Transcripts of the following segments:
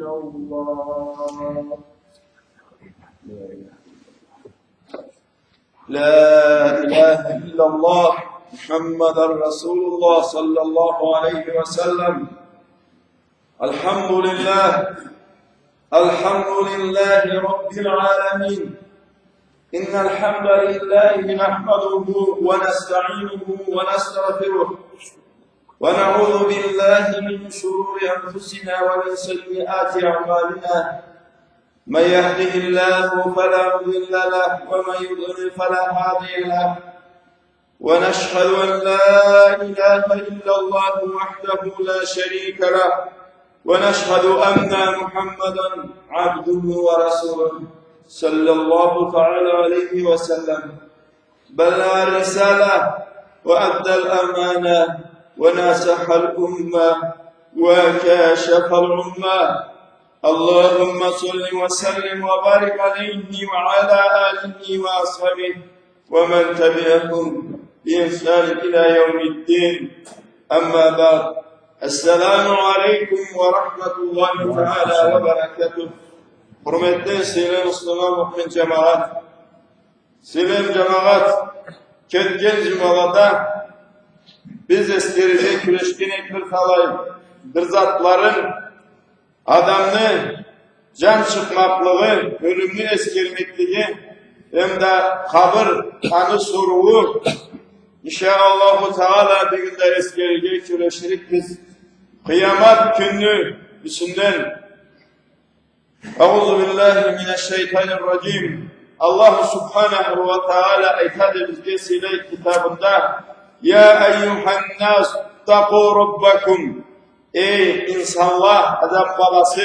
إلا الله. لا إله إلا الله محمد رسول الله صلى الله عليه وسلم. الحمد لله رب العالمين. إن الحمد لله نحمده ونستعينه ونستغفره ونعوذ بالله من شرور أنفسنا ومن سيئات أعمالنا. من يهده الله فلا مضل له ومن يضلل فلا هادي له. ونشهد أن لا إله إلا الله وحده لا شريك له. ونشهد أن محمدا عبده ورسوله صلى الله تعالى عليه وسلم. بلغ الرسالة وأدى الأمانة ونصح الأمة وكاشف الأمة. اللهم صل وسلم وبارك عليه وعلى آله وأصحابه ومن تبعهم بإحسان إلى يوم الدين. أما بعد. السلام عليكم ورحمة الله تعالى وبركاته. Hürmetli Selim Müslüman Mümin Cemaat. Selim Cemaat, ketken cumada biz eskerice küreşkinek bir kalay, bir zatların adamını can çıkmaklığı, ölümlü eskermekliği, hem de kabır anı soruğu, İnşallah Teala bir günde eskerige küreşirik biz. Kıyamet günü üstünden Euzubillahimineşşeytanirracim. Allah Subhanahu ve Teala ayet-i bizge Sile kitabında Ya eyyuhannas taqu rabbakum. Ey insanlar, adam balası,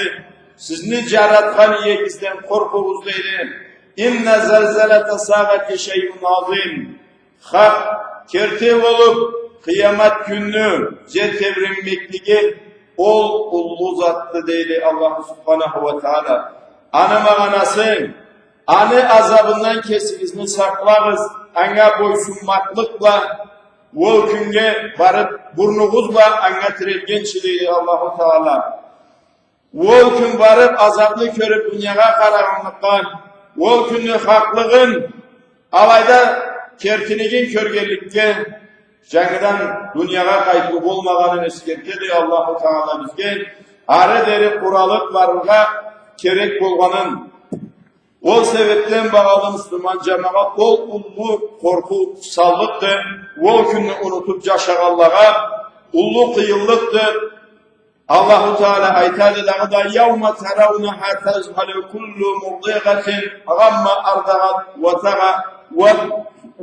sizni caratkan yegizden korkuğuz deydi. İnne zelzelete sâgati şeyun azim. Hak, kertev olup, kıyamet günü, cetevrinmekliği, ol ullu zattı deydi Allah Subhanahu ve Teala. Anı mağanası, anı azabından kesinizni saklağız, ana boysunmaklıkla, o günge varıp burnunuzla ana tirelgençiliği Allah-u Teala. O gün varıp azabını körüp dünyaya karanlıktan, o günü haklığın alayda kertinigin körgelikte, Cengidan dünyaya kayıtlı olmağının eskertedi Allah-u Teala bizge. Arı deri kuralık varlığa gerek bolğanın. O sebepten bağlı Müslüman cemaat ol ullu korku sallıktır. O günü unutup yaşağallağa ullu kıyıllıktır. Allah-u Teala ayet-i da يَوْمَ تَرَوْنَهَا تَزْهَلُ كُلُّ مُرْضِعَةٍ غَمَّ أَرْضَغَتْ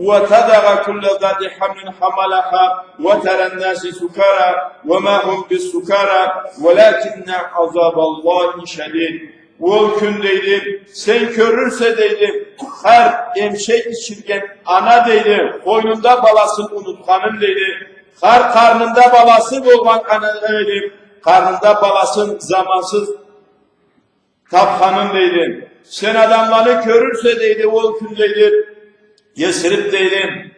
وَتَدَغَ كُلَّ ذَاتِ حَمْلٍ حَمَلَهَا وَتَرَى النَّاسِ سُكَارَى وَمَا هُمْ بِالسُّكَارَى وَلَكِنَّ عَذَابَ اللّٰهِ شَدِيدٌ. O gün deydi, sen körürse deydi, her emşek içirgen ana deydi, koynunda balasın unutkanın deydi, her karnında balası bolgan ana deydi, karnında balasın zamansız tapkanın deydi. Sen adamları körürse deydi, o gün deydi, yesirip deydi,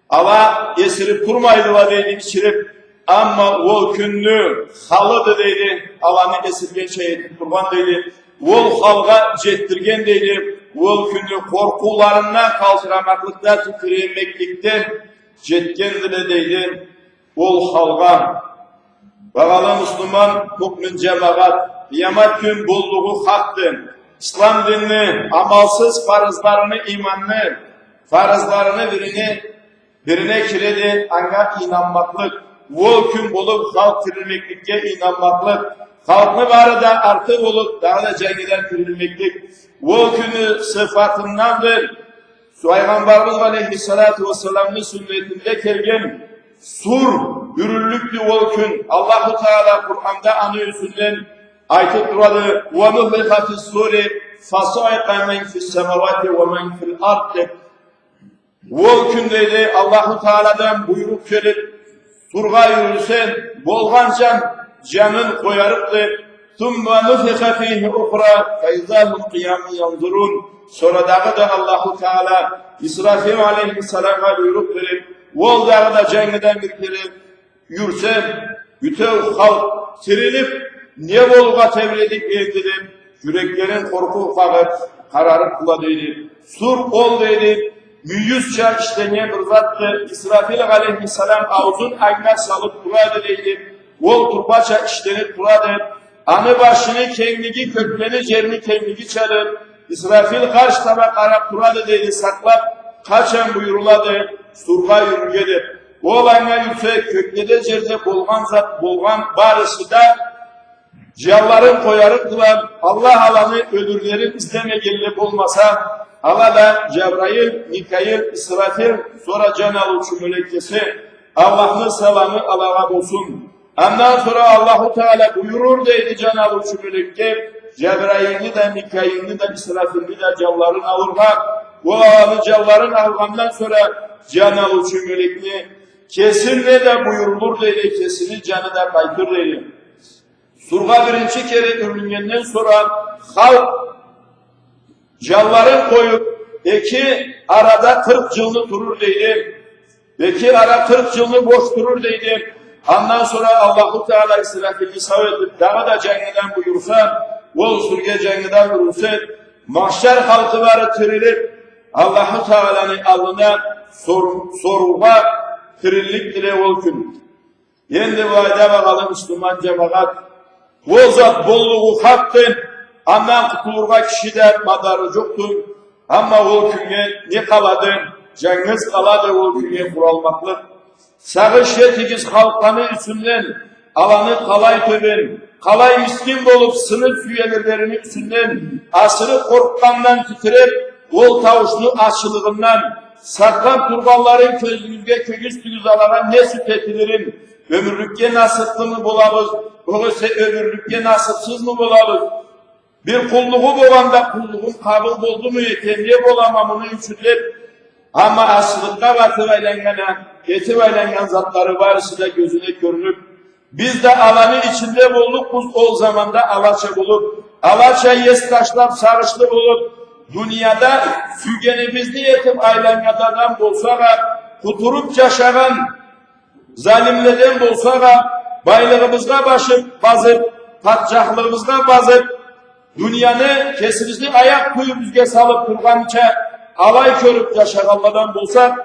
ama yesirip kurmaydılar deydi, içirip, ama o günlü halıdı deydi, alanı esirgen şeydi, kurban deydi, Ol halga jettirgen deydi, ol günü korkularından kaldıramaklıkta tüküremeklikte jetkendir deydi, ol halga. Bakalım Müslüman, mümin cemaat, kıyamet gün bulduğu haktı. İslam dinini, amalsız farzlarını, imanını, farzlarını birine kiredi, ancak inanmaklık. Ol gün bulup halk tirilmeklikte inanmaklık. Halkı var da artık olup daha da cengiden kürülmeklik. O günü sıfatındandır. Peygamberimiz Aleyhisselatü Vesselam'ın sünnetinde kelgen sur, yürürlüklü o gün. Allah-u Teala Kur'an'da anı yüzünden ayet duradı. وَمُهْلِقَ فِي السُّورِ فَصَعِقَ مَنْ فِي السَّمَوَاتِ وَمَنْ فِي الْأَرْضِ. O gündeydi Allah-u Teala'dan buyruk gelip surga yürürsen bolgan canın koyarıptır. ثُمَّ نُفِخَ ف۪يهِ اُخْرَى فَاِذَا هُمْ قِيَامٍ يَنْظُرُونَ. Sonra dağı da Allah-u Teala İsrafil aleyhisselam'a buyruk verip o dağı da cenneden bir kere yürse bütün halk tirilip ne bolga tevredik evdidim, yüreklerin korku fakat kararı kula deydi. Sur ol deydi, yüzçe işlenen bir zattı. İsrafil aleyhisselam ağzın ayna salıp kuradı deydi. Ol turbaça işlenip kuradı. Anı başını kendini kökleni cerini kendini çalır. İsrafil karşı taba kara kuradı deydi, saklap kaçan buyuruladı. Surga yürügedir. O olayına yüksek köklede cerde bolgan zat bolgan barısı da cihalların koyarı kılan Allah alanı ölürlerin izleme gelip olmasa Allah da Cebrail, Mikail, İsrafil sonra Cenab-ı Melekkesi Allah'ın selamı Allah'a olsun. Ondan sonra Allahu Teala buyurur dedi Cenab-ı Melekke Cebrail'i de Mikail'i de İsrafil'i de cihalların alırlar. Bu alanı cihalların algandan sonra Cenab-ı Melekli kesin ne de buyurulur dedi, kesini canı da kaytır dedi. Surga birinci kere ürüngenden sonra halk calların koyup iki arada 40 yılını durur dedi. İki ara 40 yılını boş durur dedi. Ondan sonra Allahu Teala İsrafil'i savredip daha da cenginden buyursa, o surge cenginden buyursa, mahşer halkıları tirilip Allahu Teala'nın alnına sorulma tirillik dile ol gün. Yendi vayda bakalım Müslüman cemaat. O zat bolluğu haktın. Ondan kutulurga kişide madarı yoktur. Ama o günge ne kaladın? Cengiz kaladı o günge kuralmaklık. Sağış yetigiz halklanı üstünden alanı kalay töben. Kalay miskin bolup sınıf üyelerinin üstünden asırı korkkandan titrep ol tavuşlu açılığından saklan kurbanların közümüzge kögüz tüzalaran ne süt etilerin ömürlükke nasipli mi bulamız, öyleyse ömürlükke nasipsiz mi bulamız? Bir kulluğu bolanda kulluğun kabul oldu mu yeterliye bolamamını üçüdür. Ama asılıkta batıvaylangan, yetivaylangan zatları varsa da gözüne görünüp, biz de alanın içinde bulduk, biz o zamanda alaça bulup, alaça yes taşlap sarışlı bulup, dünyada sügenimizni yetip aylangadan bolsa da, kuturup yaşagan zalimlerden bolsa da, baylığımızda başıp bazıp, padişahlığımızda bazıp, dünyanı kesinizli ayak kuyumuzga salıp turgança, alay körüp yaşaganlardan bolsak,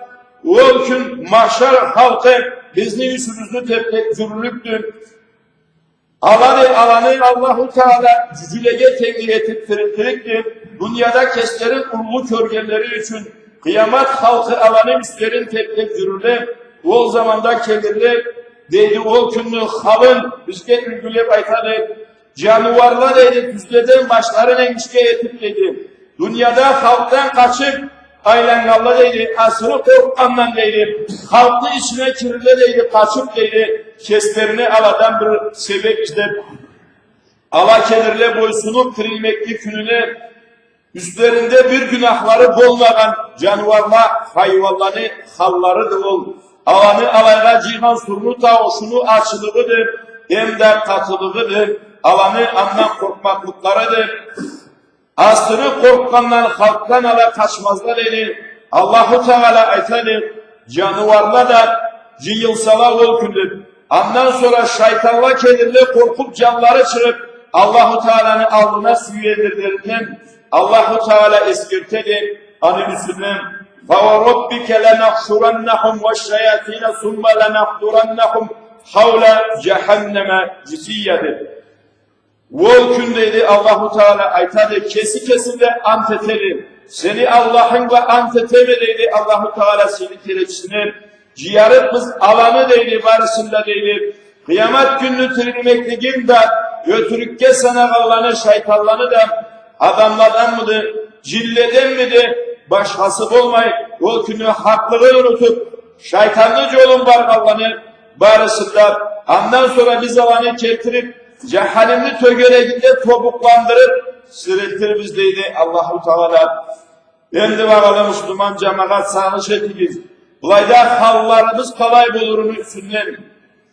o gün mahşer halkı bizni yüzümüzü tepki zürlüktür. Alanı Allahu Teala cücülege tengil etip tiriltiriktir. Dünyada keslerin urulu körgenleri için kıyamet halkı alanı üstlerin tepki zürülür. O zamanda kelirler deydi o günlü halın bizge ülgülep aytadı. Canavarlar dedi düzleden başların enişke etip dedi. Dünyada halktan kaçıp aylangalı deydi, asırı korkandan deydi, halkı içine kirli deydi, kaçıp deydi, keslerini aladan bir sebep işte, ala kelirle boysunup kırılmekli gününe, üstlerinde bir günahları bolmadan canavarlar, hayvanları, halları da ol, alanı alayla cihan surunu tavuşunu açılığıdır, hem de katılığıdır, alanı andan korkmaklıklarıdır. Asrı korkanlar halktan ala kaçmazlar dedi. Allahu Teala aytadı. Canavarlar da cıyılsalar ol gündür. Ondan sonra şeytanlar kelirle korkup canları çırıp Allahu Teala'nın alnına süyedirlerinden Allahu Teala eskirtedi. Hani Müslüman فَوَرَبِّكَ لَنَحْشُرَنَّهُمْ وَالشَّيَاطِينَ ثُمَّ لَنَحْضُرَنَّهُمْ حَوْلَ جَهَنَّمَ جِثِيَّةً. O gündeydi Allahu Teala aytadı kesinde anteteli. Seni Allah'ın ve antetemedeydi Allahu Teala seni tereçsinir. Ciyaretimiz alanı deydi barısında deydi. Kıyamet gününü tirilmekliğin de götürükke sana kallanı şeytanlanı da adamlardan mıdır, cilleden midir, başkası olmayıp o günü haklığı unutup şeytanlı yolun var kallanı barısında. Ondan sonra biz alanı getirip cehennemli tögereginde topuklandırıp sürüktür bizdeydi Allahu Teala. Endi bakalım Müslüman cemaat sağlık etiniz. Bulayda hallarımız kalay bulurun üstünden.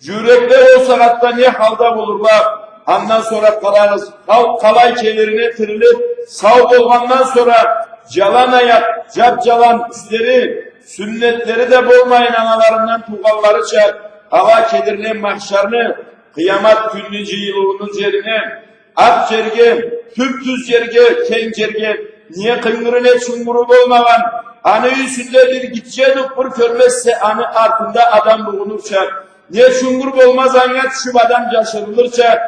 Yürekler o saatte ne halda bulurlar. Ondan sonra kalarız. Kalay kelerine tirilip sağ olgandan sonra calan ayak, calan üstleri, sünnetleri de bolmayın analarından tuğalları çek. Hava kedirle mahşerini kıyamet günü cıyılığınız yerine ak yerge, tüptüz yerge, ken yerge, niye kıngırına çunguru olmagan, anı yüzündedir gideceğiz bir körmezse anı ardında adam bulunursa, niye çungur olmaz anıya düşüp adam yaşarılırsa,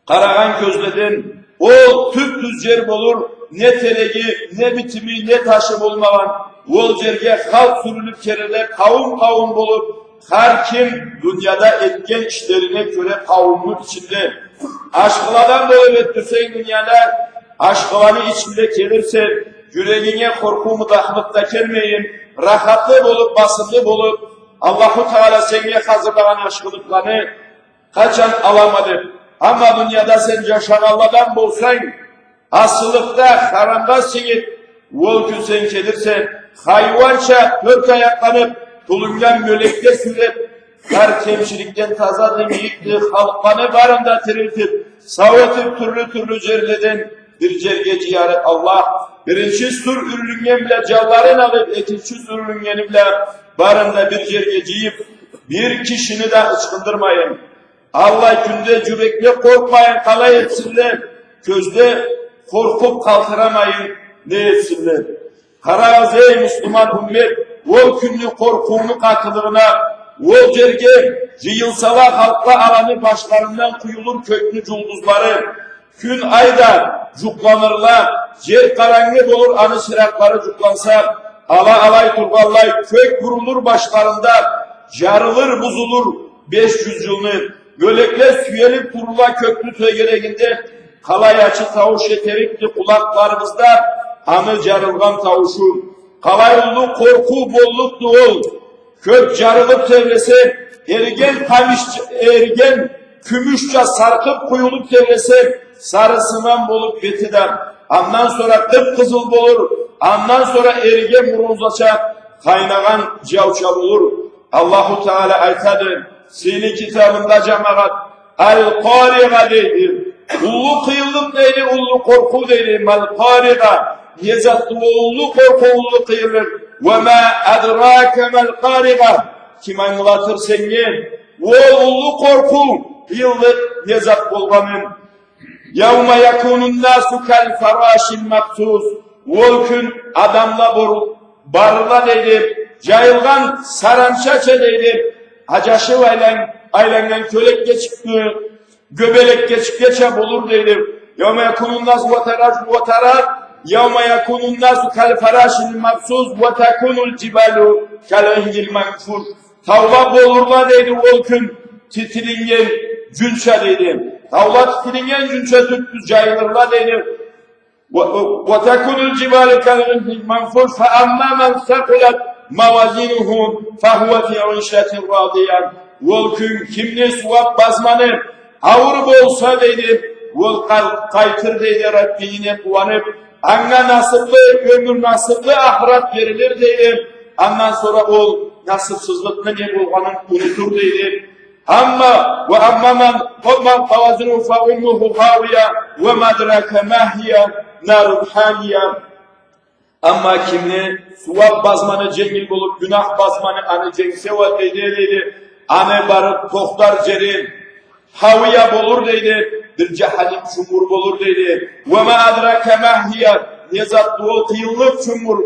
karagan közledin, o tüptüz yer olur, ne telegi, ne bitimi, ne taşı olmagan, o yerge halk sürülüp kereler, kavum kavum bulup, her kim dünyada etken işlerine göre kavunun içinde aşkıladan dolayı ettirsen dünyada aşkılanı içinde gelirse yüreğine korku mudahlıkta gelmeyin, rahatlı olup basımlı olup Allah-u Teala seni hazırlayan aşkılıklarını kaçan alamadı. Ama dünyada sen yaşanalladan bulsan asılıkta haramda sinip o gün sen gelirse hayvança dört ayaklanıp tulungan mölekte sürep, her kemşilikten taza demeyikti, halkmanı barında tiriltip, savetip türlü cerleden bir cerge ciyaret Allah, birinci sur ürüngen bile calların alıp, ikinci sur ürüngen bile barında bir cerge ciyip, bir kişini de ıçkındırmayın. Allah günde cürekle korkmayın, kalay etsinler, gözde korkup kaltıramayın, ne etsinler. Karaz ey Müslüman ümmet, o günlü korkuğunu katılırına, o cerge cıyılsala halkla alanı başlarından kuyulur köklü culduzları, gün ayda cuklanırlar, cer karanlık olur anı sırakları cuklansa, alay turgallay kök vurulur başlarında, yarılır buzulur 500 yılını, gölekler süyelip durula köklü tögereginde, kalay açı tavuş eterikli kulaklarımızda, anı carılgan tavuşu, kalayollu korku bolluk doğul, kök carılıp tevrese, ergen kümüşça sarkıp kuyulup tevrese, sarısından bolup betidar, ondan sonra kıpkızıl bolur, ondan sonra ergen bronzaça, kaynagan cavçal olur. Allahu Teala aytadır, seni kitabında cemaat, el-kariga deydir, ullu kıyılıp deydi, ullu korku deydi, mel-kariga, yezatlı oğullu korku oğullu kıyılır. وَمَا اَدْرَاكَ مَا الْقَارِغَ Kim anlatır seni? O oğullu korku kıyılır yezat bolganın. يَوْمَ يَكُونُ النَّاسُ كَالْفَرَاشِ الْمَقْسُوسِ O gün adamla barıla deydir, cayılgan sarançaça deydir, hacaşı aylenden kölek geçipti, göbelek geçip geçe bulur deydir. يَوْمَ يَكُونُ النَّاسُ وَتَرَى يَوْمَ يَكُونُ النَّاسُ كَالْفَرَاشِ الْمَبْسُوسِ وَتَكُونُ الْجِبَالُ كَالْعِهْنِ الْمَنْفُوشِ Tavla bolurla deydi o gün titilingen cünçe deydi. Tavla titilingen cünçe tüttü cayılırla deydi. وَتَكُونُ الْجِبَالُ كَالْعِهْنِ الْمَنْفُوشِ فَأَمَّا مَنْ ثَقُلَتْ مَوَازِينُهُ فَهُوَ فِي عِيشَةٍ رَاضِيَةٍ O gün kimne suvat bazmanı ağır bolsa deydi. O kaytır deydi Rabbine kuvanıp anna nasipli ömür nasipli ahiret verilir deydi. Ondan sonra o nasipsizlik ne bulganın unutur deydi. Amma ve amman qamman qawazinu fa ummuhu hawiya ve madraka mahiya narun hamiya. Amma kimni suvat bazmanı cengil bulup günah bazmanı anı cengse ve deydi. Anı barıp tohtar cerin haviya bolur deydi. Bir cehalim çumur bolur deydi. وَمَا أَدْرَكَ مَهْيَا Nezat doğu kıyıllık çumur.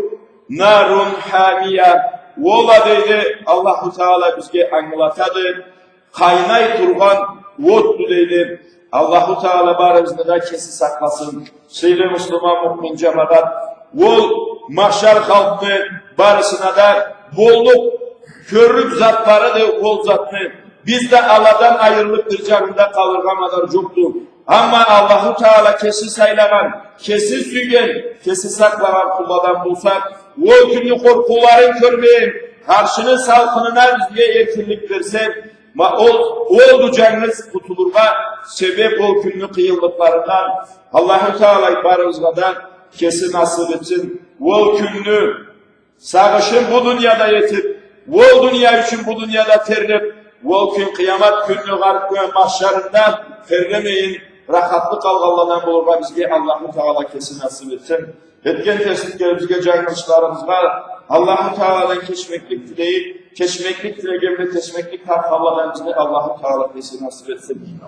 Narun hamiya. Ola deydi. Allah-u Teala bizge anlatadı. Kaynay turgan ottu deydi. Allah-u Teala barımızda da kesi saklasın. Şeyle Müslüman mümin cemaat. Ol mahşer halkını barısına da bolluk körlük zatları da ol zatını. Biz de Allah'tan ayrılıp bir canında kalırgamadar çoktu. Ama Allah-u Teala kesi saylagan, kesi sügen, kesi saklagan kulladan bulsak, o günlü korkuların körmeyin, karşının salkınına bizge erkinlik verse, oldu canınız kutulurma, sebep o günlü kıyıldıklarından, Allah-u Teala barımızda da kesi nasip etsin, o günlü sağışın bu dünyada yetip, o dünya için bu dünyada terlep, o gün kıyamet günü mahşerinden ferlemeyin, rahatlık kalgallanan bulurlar bizge Allah-u Teala kesin nasip etsin. Etken tesliklerimizge, caymışlarımızga Allah-u Teala'dan geçmeklik dileyip, keşmeklik dilegemde teşmeklik Allah'tan bize Allah'ın Teala bizi nasip etsin.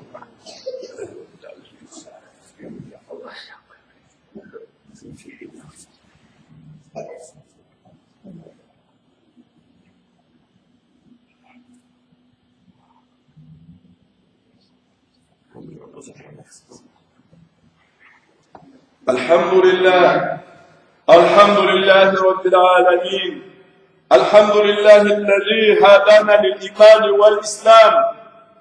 Elhamdülillah. Elhamdülillahi Rabbil alemin. Elhamdülillahillezî hâdâna lil-imân vel-islâm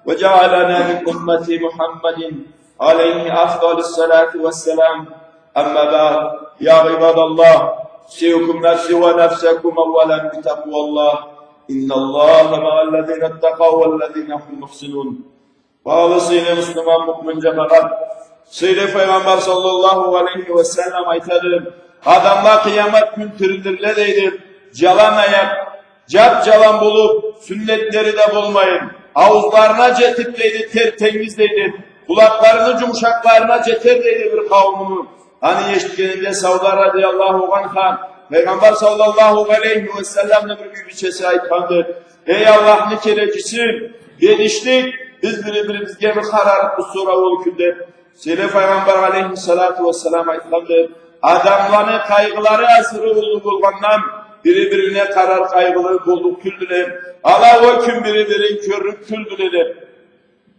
ve cealena min ümmeti Muhammedin aleyhi afdalus-salâtu vesselâm. Amma ba'd. Ya ibadallah, usikum nefsi ve nefsekum evvelen bi takvallah. İnnallâhe ma'allezîne ittekav vellezîne hum muhsinûn. Bağlısıyla Müslüman mümin cemaat, Seyyid-i Peygamber sallallahu aleyhi ve sellem aytadır. Adamlar kıyamet gün tirilirler deydir. Calan ayak, cap calan bulup, sünnetleri de bulmayın. Ağızlarına cetipleydi, temizleydi. Kulaklarını cumşaklarına ceterleydi bir kavmunu. Hani eşitkeninde Savda radıyallahu anh'a, Peygamber sallallahu aleyhi ve sellem'le bir gülçesi aytkandır. Ey Allah'ın kerecisi, yetiştik, biz birbirimizge bir kararıp bu sura olkündür. Seyyid-i Peygamber aleyhissalatu vesselam aytkandır. Adamların kaygıları asırı olduk olgandan birbirine karar kaygılı bulduk küldüler. Alay o gün birbirin körlük küldüler.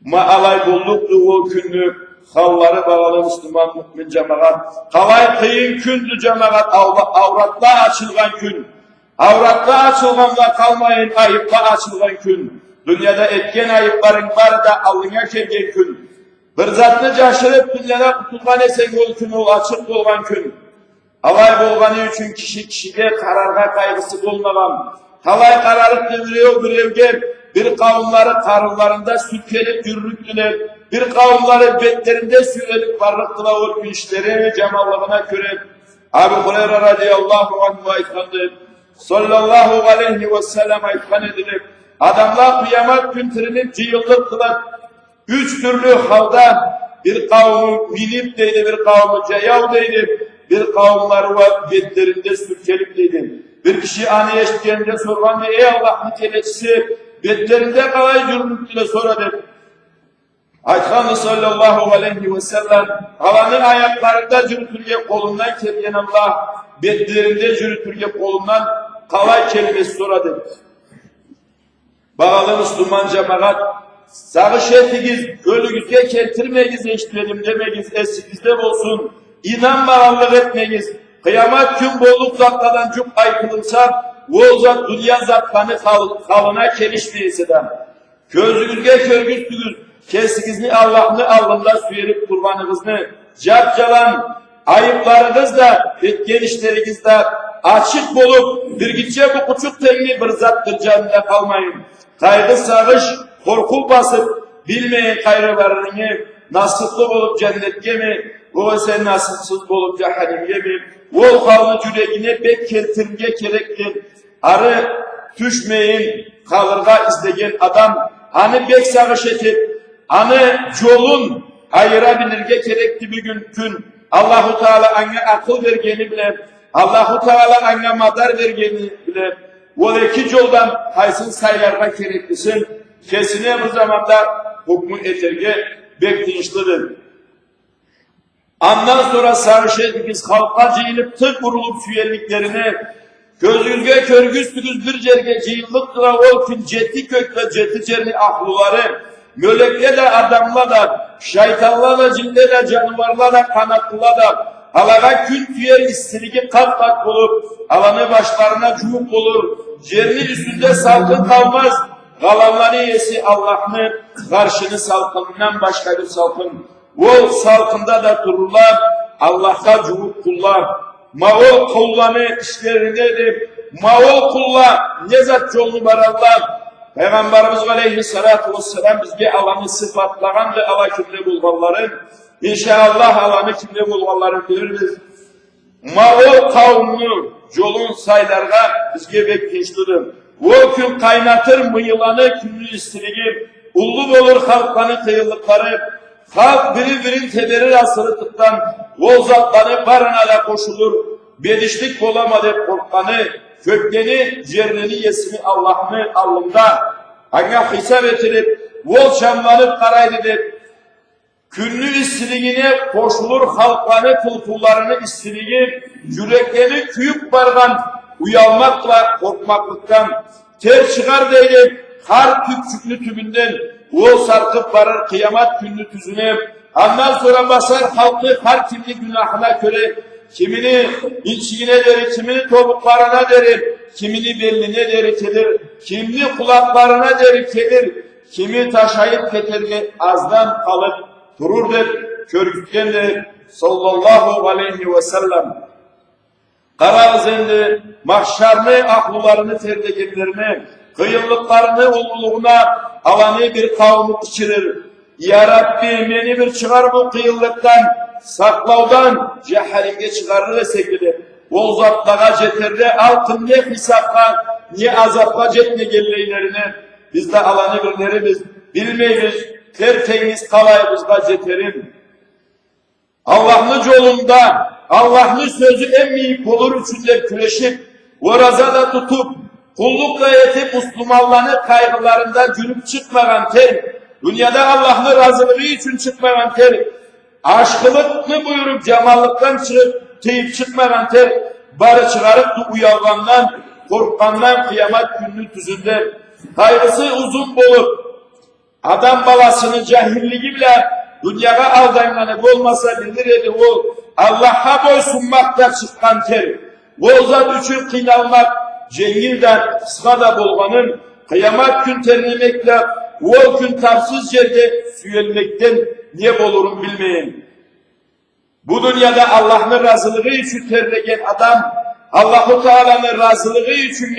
Ma alay bulduktu o günlük. Halları bağlı Müslüman mümin cemaat. Kalay kıyın kündü cemaat. Avratla açılgan gün. Avratla açılganda kalmayın. Ayıpla açılgan gün. Dünyada etken ayıpların var da alına kelgen gün. Bir zatını caşırıp dünyada kutulgan esen ol gün, ol açık olgan gün. Alay bolganı üçün kişiye kararga kaygısı olmadan, talay kararıp bir evge, bir kavimleri karınlarında sürkelip yürürlüktüler, bir kavimleri betlerinde sürelip varlıktılar o işleri ve cemallığına göre. Ebu Hureyre radıyallahu anh'a aytkandı, sallallahu aleyhi ve sellem aytkan edilir. Adamlar kıyamet gün tirilip cıyıllıktılar. Üç türlü halda bir kavmi binip deydi, bir kavmi ceyav deydi, bir kavimleri var betlerinde sürkelip deydi. Bir kişi anı eşitkeninde sorgan ve ey Allah'ın telecisi betlerinde kalay cürmüktüle soradı. Aytkanı sallallahu aleyhi ve sellem halanın ayaklarında cürütürge kolundan kelgen Allah betlerinde cürütürge kolundan kalay kelimesi soradı. Bağlı Müslüman cemaat, sağış etiniz, ölügüzge keltirmeyiz, eşitledim demeyiz, esinizde olsun, inan bağlılık etmeyiz, kıyamet gün bolluk zatladan cuk aykılımsa, o zat dünya zatlarını kalına kelişmeyeseden, gözünüzge körgüzsünüz, kesinizini Allah'ını alnında süyerip kurbanınızını, capcalan, ayıplarınız da, etken de açık bulup, bir gitçe bu küçük tenli bir zattır canında kalmayın. Kaygı sağış, korku basıp, bilmeyen kaygılarını nasipli bulup cennetke mi, o sen nasipsiz bulup cehennemge mi, o kavmi yüreğine bek keltirge kerektir. Arı düşmeyin, kalırga izlegen adam, hani bek sağış etip, hani yolun ayırabilirge kerekti bir gün. Allahu Teala anne akıl vergeni bile, Allahu Teala anne madar vergeni bile, o iki yoldan haysın saylarga kereklisin, kesine bu zamanda hukmun eterge bekleyişlidir. Ondan sonra sarış etkiz halka cıyılıp tık vurulup süyerliklerine, gözünüzge körgüstünüz bir cerge cıyıllıktıra ol gün cetti kökle cetti cerni ahluları, mölekle de adamla da, şeytanla da, cinle de, canavarla da, kanatlıla da, halaga kün tüyer istiligi kat kat bulup, alanı başlarına cumuk olur, cerni üstünde salkın kalmaz, kalanları yesi Allah'ını, karşını salkınından başka bir salkın. O salkında da dururlar, Allah'ta cumuk kullar. Mağol kullanı işlerinde edip, mağol kulla ne zat yolunu bararlar. Peygamberimiz aleyhissalatu vesselam bizge alanı sıfatlagan ve ala kimde bulganların, İnşallah alanı kimde bulganların biliriz. Mağol kavmini yolun saylarga bizge bekleştirir. O gün kaynatır mıyılanı künlü istiligi, ullu olur halkların kıyıllıkları, halk birin teberir asırıtıktan, o zatları barına da koşulur, bedişlik olamadı korkanı, kökleri, ciğerleri yesini Allah'ın alında ana hesap etilip, vol şamlanıp karaylıdır. Küllü istiliğine koşulur halkları, kullarını istiliği, yüreklerini küyüp bargan, uyanmakla korkmaklıktan, ter çıkar değil, har küçüklü tübünden, o sarkıp varır kıyamet günlü tüzüne, ondan sonra basar halkı har kimli günahına göre, kimini içine deri, kimini topuklarına deri, kimini beline deri kelir, kimini kulaklarına deri kelir, kimi taşayıp getirdi azdan kalıp dururdur, körükkendir sallallahu aleyhi ve sellem. Karavzendi, mahşarını, aklılarını, terdegenlerini, kıyıllıklarını, ululuğuna alanı bir kavmi içirir. Ya Rabbi, beni bir çıkar bu kıyıllıktan, saklavdan, cehalinge çıkarır sevgili. O zatlara ceterde altın ne hesapla, ne azapla cetne gelleylerini, biz de alanı biliriz, bilmeyiz, tertemiz kalayımızda ceterim. Allah'ın yolunda, Allah'ın sözü en büyük olur içinde küreşip, orazada tutup, kullukla yetip Müslümanların kaygılarında gülüp çıkmayan ter, dünyada Allah'ın razılığı için çıkmayan ter, aşkılıkını buyurup cemallıktan çıkıp teyip çıkmayan ter, bari çıkarıp uyangandan, korkkandan kıyamet gününün tüzünde, kaygısı uzun bulup, adam balasının cahilliği bile dünyaya aldanlanıp olmasa bilir edi o Allah'a boysunmakta çıkan ter. O zat üçün kıyналmak, cengilden, kıska da bolganın, kıyamet gün terlemekle, o gün tapsız yerde süyelmekten ne bolurum bilmeyin. Bu dünyada Allah'ın razılığı için terlegen adam, Allah-u Teala'nın razılığı için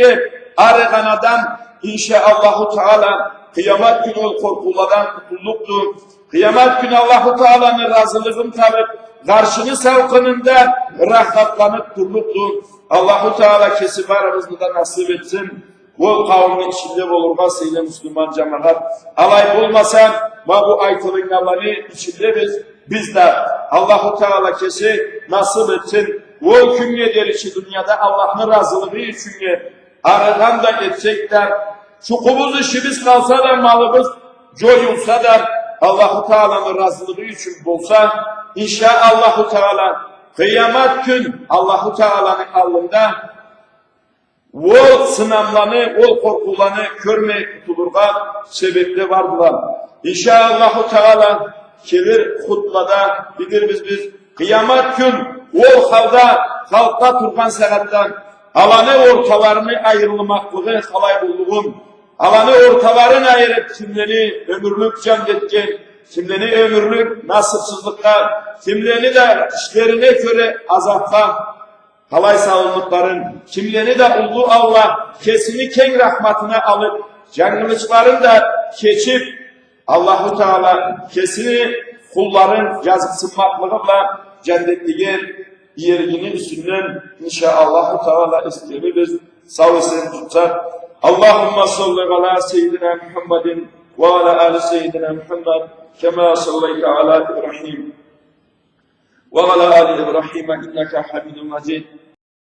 arayan adam, inşaallah Teala kıyamet günü o korkulardan kurtulduktur. Kıyamet günü Allah-u Teala'nın razılığını talıp, karşını savkınında rahatlanıp durduktur. Allah-u Teala kesip aramızda da nasip etsin. O kavmin içinde olurmasıyla Müslüman cemaat. Alay olmasa, bu aytılın alanı içinde biz de Allah-u Teala kesi nasip etsin. O hükümler için dünyada Allah'ın razılığı için aradan da edecekler. Çukumuz işimiz kalsa da malımız coyulsa da Allah-u Teala'nın razılığı için bulsa inşaallah Teala kıyamet gün Allah-u Teala'nın alnında o sınavlarını, o korkularını görmeye tutulurga sebepli vardılar. İnşaallah Teala gelir hutbada bilir biz kıyamet gün o halka turgan saatten alanı ortalarını ayrılmaklığı halay bulduğum alanı ortalarını ayırıp kimleri ömürlük can etken, kimleri ömürlük nasipsizlikler, kimleri de işlerine göre azapta halay savunlukların, kimleri de ulu Allah kesini ken rahmatına alıp, cangılıçların da keçip, Allah-u Teala kesini kulların yazıksınmaklığıyla cennetliğe yerginin üstünden inşaallah Teala isteyimiz sağ olsun tutsak. Allahümme salli ala seyyidina Muhammedin ve ala ali seyyidina Muhammed kema sallayta ala İbrahim ve ala ali İbrahim inneke hamidun mecid.